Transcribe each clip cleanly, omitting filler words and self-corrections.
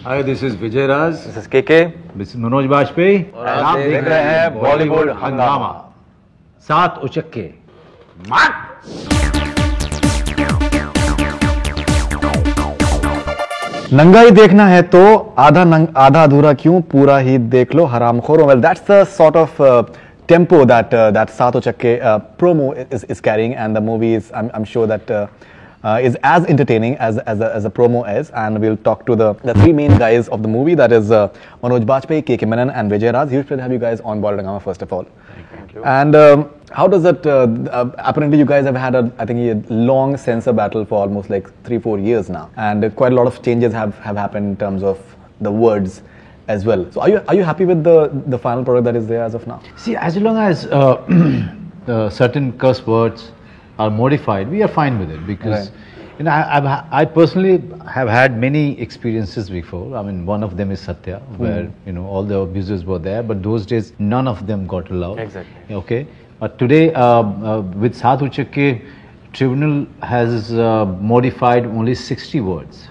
Hi, this is Vijay Raj. This is KK. This is Manoj Bajpayee. और आप देख रहे हैं बॉलीवुड हंगामा। 7 उचक्के। नंगा ही देखना है तो आधा अधूरा क्यों पूरा ही देख लो हरामखोरों। Well, that's the sort of tempo that Saat Uchakke promo is carrying, and the movie is I'm sure that is as entertaining as the promo is. And we'll talk to the three main guys of the movie, that is Manoj Bajpayee, KK Menon and Vijay Raj. Huge pleasure to have you guys on board Hangama first of all. Thank you. And how does it apparently you guys have had I think a long censor battle for almost like 3-4 years now, and quite a lot of changes have happened in terms of the words as well. So are you happy with the final product that is there as of now? See, as long as certain curse words are modified, we are fine with it, because you know, I personally have had many experiences before. I mean, one of them is Satya, where you know all the abusers were there, but those days none of them got allowed. Exactly. Okay, but today with Saat Uchakke, tribunal has modified only 60 words,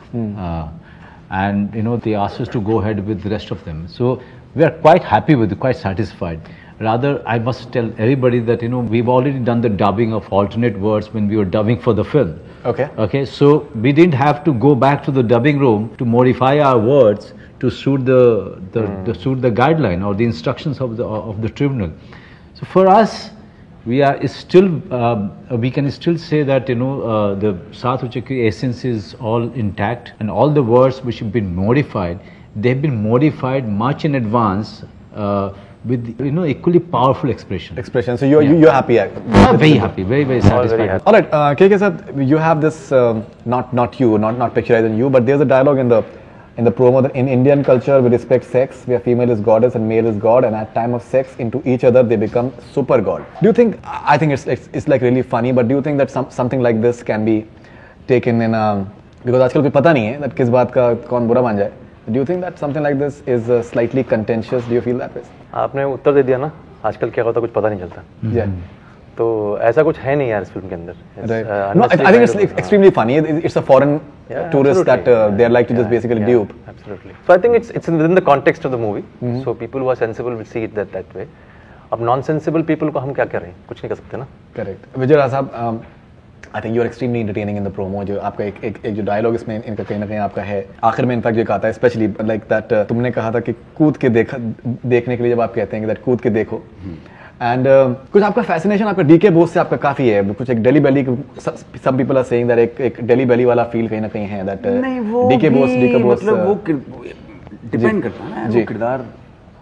and you know they asked us to go ahead with the rest of them. So we are quite happy with it, quite satisfied. Rather, I must tell everybody that you know we've already done the dubbing of alternate words when we were dubbing for the film. Okay. Okay, so we didn't have to go back to the dubbing room to modify our words to suit the guideline or the instructions of the tribunal. So for us, we are still we can still say that you know the Saat Uchakke essence is all intact, and all the words which have been modified, they've been modified much in advance. With you know equally powerful expression. So you're happy? Very happy, very satisfied. All right, KK sir, you have this not picturizing you, but there's a dialogue in the promo that in Indian culture we respect sex, where female is goddess and male is god, and at time of sex into each other they become super god. Do you think? I think it's like really funny, but do you think that something like this can be taken in because आजकल कोई पता नहीं है that किस बात का कौन बुरा मान जाए. Do you think that something like this is slightly contentious? Do you feel that way? आपने उत्तर दे दिया ना, आजकल क्या होता कुछ पता नहीं चलता। Yeah. तो ऐसा कुछ है नहीं यार इस फिल्म के अंदर। No, I think it's extremely funny. It's a foreign tourist that they like to just basically dupe. Absolutely. So I think it's within the context of the movie. So people who are sensible will see it that way. अब non-sensible people को हम क्या करें? कुछ नहीं कर सकते ना। Correct. Vijay Raj साहब, I think you are extremely entertaining in the promo. जो आपका एक जो dialogue इसमें इनका कहीं ना कहीं आपका है, आखिर में इनफैक्ट जो कहता है, especially like that तुमने कहा था कि कूद के देखने के लिए जब आप कहते हैं कि that कूद के देखो, and कुछ आपका fascination आपका DK बोस से आपका काफी है, कुछ एक Delhi belly, some people are saying that एक Delhi belly वाला feel कहीं ना कहीं है, that DK बोस मतलब वो डिपेंड करता है ना वो किरदार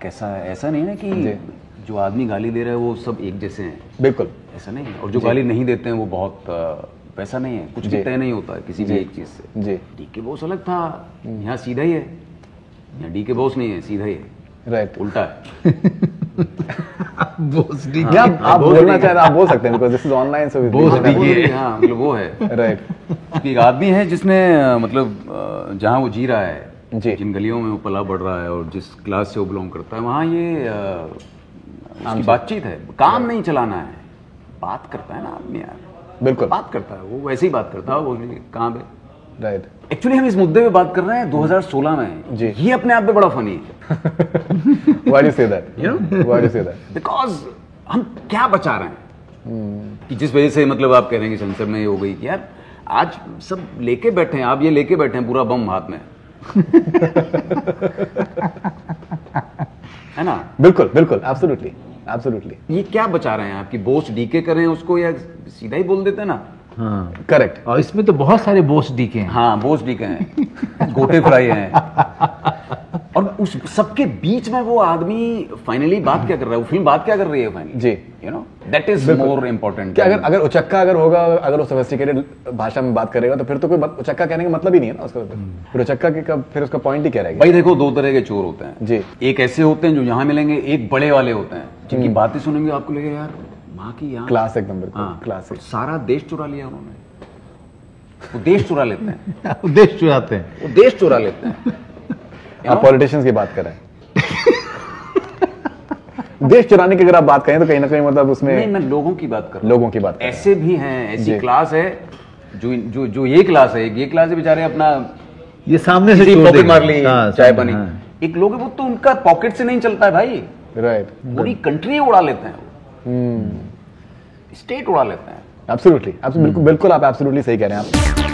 कैसा है। ऐसा नहीं ना कि जो आदमी गाली दे रहा है वो सब एक जैसे हैं, बिल्कुल ऐसा नहीं है, और जो गाली नहीं देते हैं वो बहुत वैसा नहीं है, कुछ भी तय नहीं होता है किसी भी एक चीज से। जी, डीके बॉस अलग था, यहाँ सीधा ही है, यहाँ डीके बॉस नहीं है, सीधा ही है, राइट, उल्टा है। बोस डीके, आप बोलना चाहे आप बोल सकते हैं, because this is online, so बोस डीके, हाँ मतलब वो है, राइट। एक आदमी है जिसने मतलब जहाँ वो जी रहा है, जिन गलियों में वो पला बढ़ रहा है और जिस क्लास से वो बिलोंग करता है, वहाँ ये उसकी बातचीत है, काम नहीं चलाना है, बात करता है ना आदमी यार, बिल्कुल बात करता है, वो वैसे ही बात करता है, वो कहाँ पे, राइट। एक्चुअली हम इस मुद्दे पे बात कर रहे हैं 2016 में जी, ये अपने आप पे बड़ा फनी है। Why do you say that? You know? Why do you say that? Because हम क्या बचा रहे हैं कि जिस वजह से मतलब आप कह रहे हैं कि सेंसर में ये हो गई कि यार आज सब लेके बैठे हैं, आप ये लेके बैठे हैं पूरा बम हाथ में है ना? बिल्कुल, एब्सोल्युटली। ये क्या बचा रहे हैं आपकी बोस डीके कर रहे हैं उसको, या सीधा ही बोल देते हैं ना? हाँ, करेक्ट। और इसमें तो बहुत सारे बोस डीके हैं। हाँ, बोस डीके हैं, गोटे फ्राई हैं, और उस सबके बीच में वो आदमी फाइनली बात क्या कर रहा है, वो फिल्म बात क्या कर रही है फाइनली, जी, you know that is more important. कि अगर उचक्का अगर होगा, अगर वो सोफिस्टिकेटेड भाषा में बात करेगा तो फिर तो कोई उचक्का कहने का मतलब ही नहीं है ना उसका, फिर उचक्का की फिर उसका पॉइंट ही क्या रहेगा? भाई देखो, दो तरह के चोर होते हैं जी, एक ऐसे होते हैं जो यहाँ मिलेंगे, एक बड़े वाले होते हैं जिनकी बातें सुनेंगे आपको लगेगा यार माँ की यहाँ क्लास एकदम बिल्कुल क्लास, सारा देश चुरा लिया उन्होंने, वो देश चुरा लेते हैं, वो देश चुराते हैं, वो देश चुरा लेते हैं। आप पॉलिटिशियंस की बात करें, देश चुराने की अगर आप बात करें तो कहीं ना कहीं मतलब उसमें नहीं, मैं लोगों की बात कर रहा हूं, लोगों की बात कर रहा हूं। ऐसे भी हैं, ऐसी क्लास है जो ये क्लास है, ये क्लास है बेचारे अपना ये सामने से किसी तोड़ पॉकेट देंगे। मार ली, हाँ, चाय सामने, पानी। हाँ। एक लोग हैं, वो तो उनका पॉकेट से नहीं चलता है भाई, राइट, पूरी कंट्री उड़ा लेते हैं, स्टेट उड़ा लेते हैं। एब्सोल्युटली, बिल्कुल बिल्कुल, आप एब्सोल्युटली सही कह रहे हैं आप।